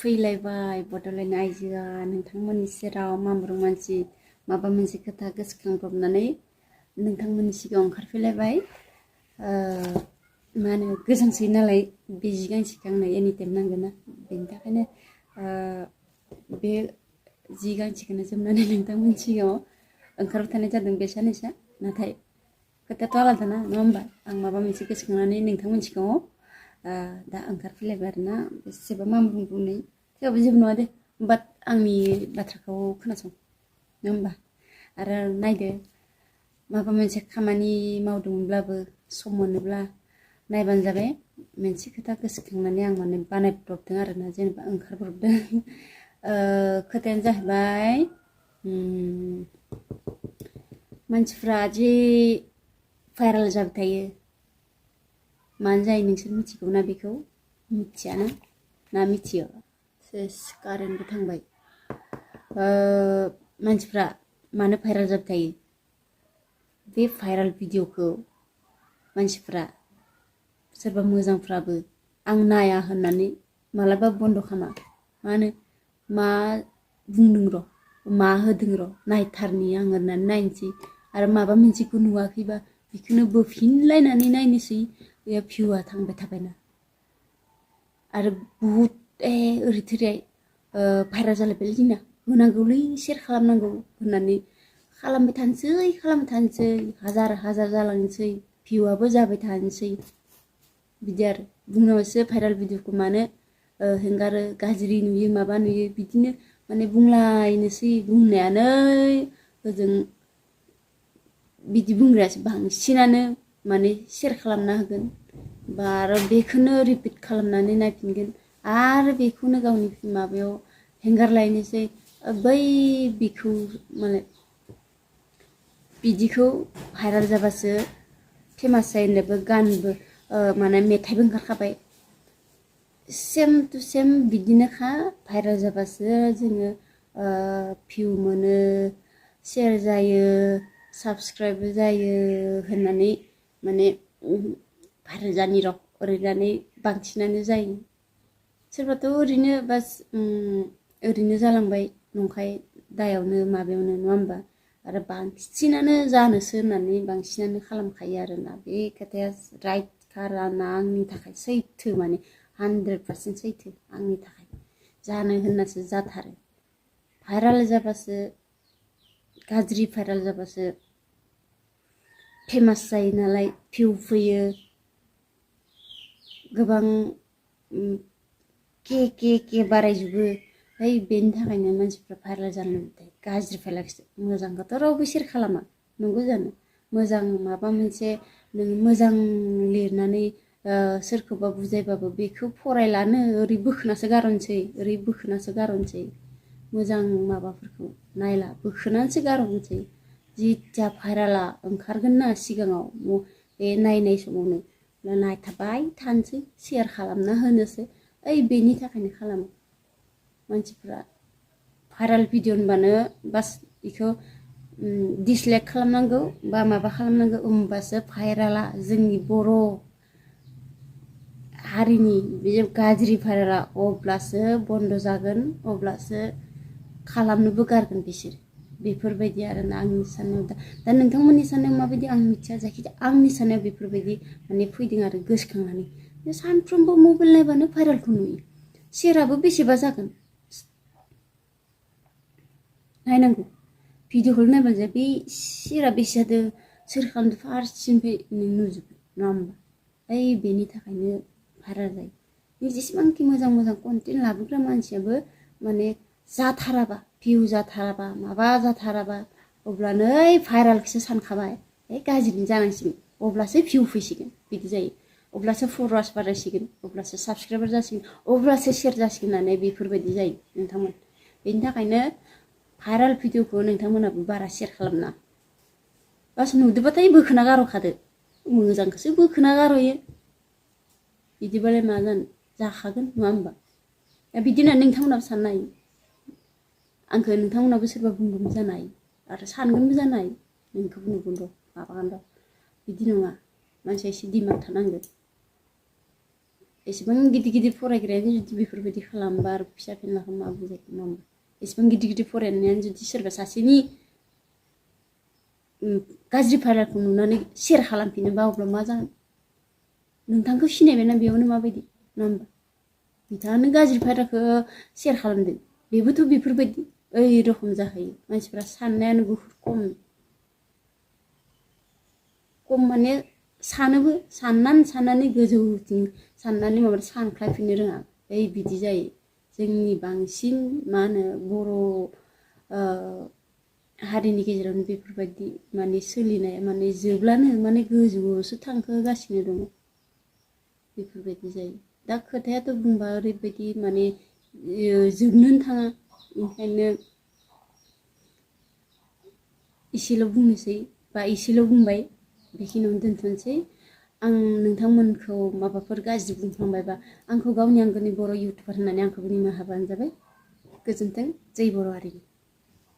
फैलायबाय बड'लेण्ड आइजोआ नोंथांमोननि सेराव मामब्रुं मानसि माबा मोनसे खोथा गोसोखांब्रबनानै नोंथांमोननि सिगाङाव ओंखारफैलायबाय। मा होनो गोजांसै नालाय बे जि गांसेखौ आंनो एनि टाइम नांगोन ना, बेनि थाखायनो बे जि गांसेखौनो जोमनानै नोंथांमोननि सिगाङाव ओंखारबाय थानाय जादों बे साननैसोआ। नाथाय खोथायाथ' आलादा ना, नङा होमबा? आं माबा मोनसे गोसोखांनानै नोंथांमोननि सिगाङाव दा ओंखारफैलायबाय आरोना। बेसेबा मामब्रुं बुंनाय थेवबो जेबो नङा दे, बाट आंनि बाथ्राखौ खोनासं, नङा होमबा? आरो नायदो, माबा मोनसे खामानि मावदोंमोनब्लाबो सम मोनोब्ला नायबानो जाबाय। मोनसे खोथा गोसोखांनानै आं माने बानायब्रबदों आरोना, जेनेबा ओंखारब्रबदों। खोथायानो जाहैबाय मानसिफ्रा जे भाइरेल जाबाय थायो, मानो जायो नोंसोर मिथिगौ ना? बेखौ मिथियाना ना मिथियो? सेस कारेन्टबो थांबाय। मानसिफ्रा मानो भाइरेल जाबाय थायो? बे भाइरेल भिडिअखौ मानसिफ्रा सोरबा मोजांफ्राबो आं नाया होननानै मालाबा बन्द' खालामा। मानो मा बुंदों र', मा होदों र', नायथारनि आं होननानै नायनोसै। आरो माबा मोनसेखौ नुवाखैबा बेखौनो बोफिनलायनानै नायनोसै। बे भिउआ थांबाय थाबायना। आरो बुहुद ओरै थोरै भाइरेल जालायबायलै जोंना, होनांगौलै सेयार खालामनांगौ होननानै खालामबाय थानोसै हाजार हाजार जालांनोसै, भिउआबो जाबाय थानोसै। बिदि आरो बुंनायावसो भाइरेल भिडिअखौ मानो हेंगारो, गाज्रि नुयो माबा नुयो, बिदिनो माने बुंलायनोसै। बुंनायानो ओजों बिदि बुंग्रायासो बांसिनानो माने सेयार खालामना होगोन, बा आरो बेखौनो रिपिट खालामनानै नायफिनगोन, आरो बेखौनो गावनि माबायाव हेंगारलायनोसै। बै बिखौ माने बिदिखौ भाइरेल जाबासो फेमास जायोनोबो, गानबो माने मेथाइबो ओंखारखाबाय। सेम टु सेम बिदिनोखा, भाइरेल जाबासो जोङो भिउ मोनो, सेयार जायो, साबस्क्राइबबो जायो होननानै माने भाइरेल जानि र' ओरैनानै बांसिनानो जायो। सोरबाथ' ओरैनो बास ओरैनो जालांबाय नंखाय दायावनो माबायावनो, नङा होमबा? आरो बांसिनानो जानोसो होननानै बांसिनानो खालामखायो आरोना। बे खोथाया राइट खाराना आंनि थाखाय सैथो, माने 100% सैथो आंनि थाखाय। जानो होननासो जाथारो। भाइरेल जाबासो, गाज्रि भाइरेल जाबासो फेमास जायो नालाय, भिउ फैयो गोबां, के बारायजोबो। बेनि थाखायनो मानसिफ्रा भाइरेल जानो लुबैयो। गाज्रि भाइरेलखौसो, मोजांखौथ' रावबो सेयार खालामा, नंगौ जानो? मोजां माबा मोनसे नों मोजां लिरनानै सोरखौबा बुजायबाबो बेखौ फरायलानो, ओरै बोखोनासो गारहरनोसै, ओरै बोखोनासो गारहरनोसै। मोजां माबाफोरखौ नायला, बोखोनानैसो गारहरनोसै। जिथिया भाइरेला ओंखारगोन ना सिगाङाव, बे नायनाय समावनो नायथाबबाय थानोसै, सेयार खालामना होनोसै। बेनि थाखायनो खालामो मानसिफ्रा। भाइरेल भिडिअ होनबानो बास बेखौ डिसलाइक खालामनांगौ बा माबा खालामनांगौ, होमबासो भाइरेला जोंनि बर' हारिनि बे गाज्रि भाइरेला अब्लासो बन्द' जागोन, अब्लासो खालामनोबो गारगोन बिसोर। बेफोरबायदि आरोना आंनि साननायाव। दा नोंथांमोननि साननायाव माबायदि आं मिथिया, जायखिजाया आंनि साननायाव बेफोरबायदि माने फैदों आरो गोसोखांनानै। सानफ्रोमबो मबाइल नायबानो भाइरेलखौ नुयो, सेयाराबो बेसेबा जागोन। नायनांगौ भिडिअखौ नायबानो जाया, बे सेयारा बेसे जादों, सोर खालामदों, फार्स्टनिफ्राय नों नुजोबगोन, नङा होमबा? बेनि थाखायनो भाइरेल जायो। नों जेसेबांखि मोजां मोजां कन्टेन्ट लाबोग्रा मानसियाबो माने जाथाराबा, भिउ जाथाराबा, माबा जाथाराबा, अब्लानो भाइरेलखौसो सानखाबाय, गाज्रि जानांसिगोन, अब्लासो भिउ फैसिगोन, बिदि जायो। अब्लासो फल'वार्स बारायसिगोन, अब्लासो साबस्क्राइबार जासिगोन, अब्लासो सेयार जासिगोन होननानै बेफोरबायदि जायो नोंथांमोन। बेनि थाखायनो भाइरेल भिडिअखौ नोंथांमोनाबो बारा सेयार खालामना, बास नुदोबाथाय बोखोना गारहरखादो। मोजांखौसो बोखोना गारहयो, बिदिबालाय मा जानो, जाखागोन, नङा होमबा? बिदिनो नोंथांमोनाबो साननो हायो। आंखौ नोंथांमोनाबो सोरबा बुंगोनबो जानो हायो, आरो सानगोनबो जानो हायो, नोंखौबो नुगोन र', माबागोन र'। बिदि नङा, मानसिया एसे दिमाग थानांगोन। एसेबां गिदिर गिदिर फरायग्रायानो जुदि बेफोरबायदि खालामबा आरो फिसा फिनलाखौ मा बुजायगोन नङा होमबा एसेबां गिदिर गिदिर फरायनायानो जुदि सोरबा सासेनि गाज्रि भाइरालखौ नुनानै शेयार खालामफिनोबा अब्ला मा जागोन नोंथांखौ सिनायबायना बेयावनो माबायदि नङा होमबा बिथाङानो गाज्रि भाइरालखौ शेयार खालामदों बेबोथ' बेफोरबायदि ओइ रखम जाहैयो मानसिफ्रा साननायानो बुहुद खम माने सानोबो साननानै गोजौथिं साननानै माबा सानख्लायफिननो रोङा ओइ बिदि जायो जोंनि बांसिन मा होनो बर' हारिनि गेजेरावनो बेफोरबायदि माने सोलिनाय माने जोबलानो माने गोजौआवसो थांखोगासिनो दङ बेफोरबायदि जायो दा खोथायाथ' बुंबा ओरैबायदि माने जोबनोनो थाङा ओंखायनो इसेल' बुंनोसै बा इसेल' बुंबाय बेखिनियावनो दोनथ'नोसै आं नोंथांमोनखौ माबाफोर गाज्रि बुंफ्लांबायबा आंखौ गावनि आंगोनि बर' इउटुबार होननानै आंखौ निमाहा होबानो जाबाय गोजोन्थों जै बर' हारिनि